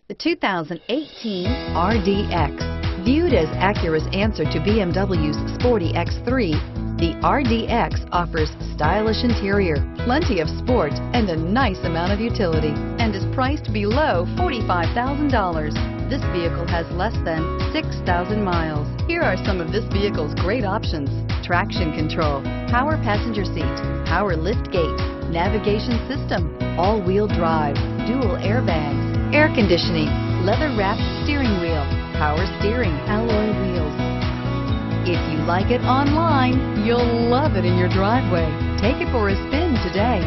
The 2018 RDX. Viewed as Acura's answer to BMW's sporty X3, the RDX offers stylish interior, plenty of sport, and a nice amount of utility, and is priced below $45,000. This vehicle has less than 6,000 miles. Here are some of this vehicle's great options: traction control, power passenger seat, power lift gate, navigation system, all-wheel drive, dual airbags, air conditioning, leather-wrapped steering wheel, power steering, alloy wheels. If you like it online, you'll love it in your driveway. Take it for a spin today.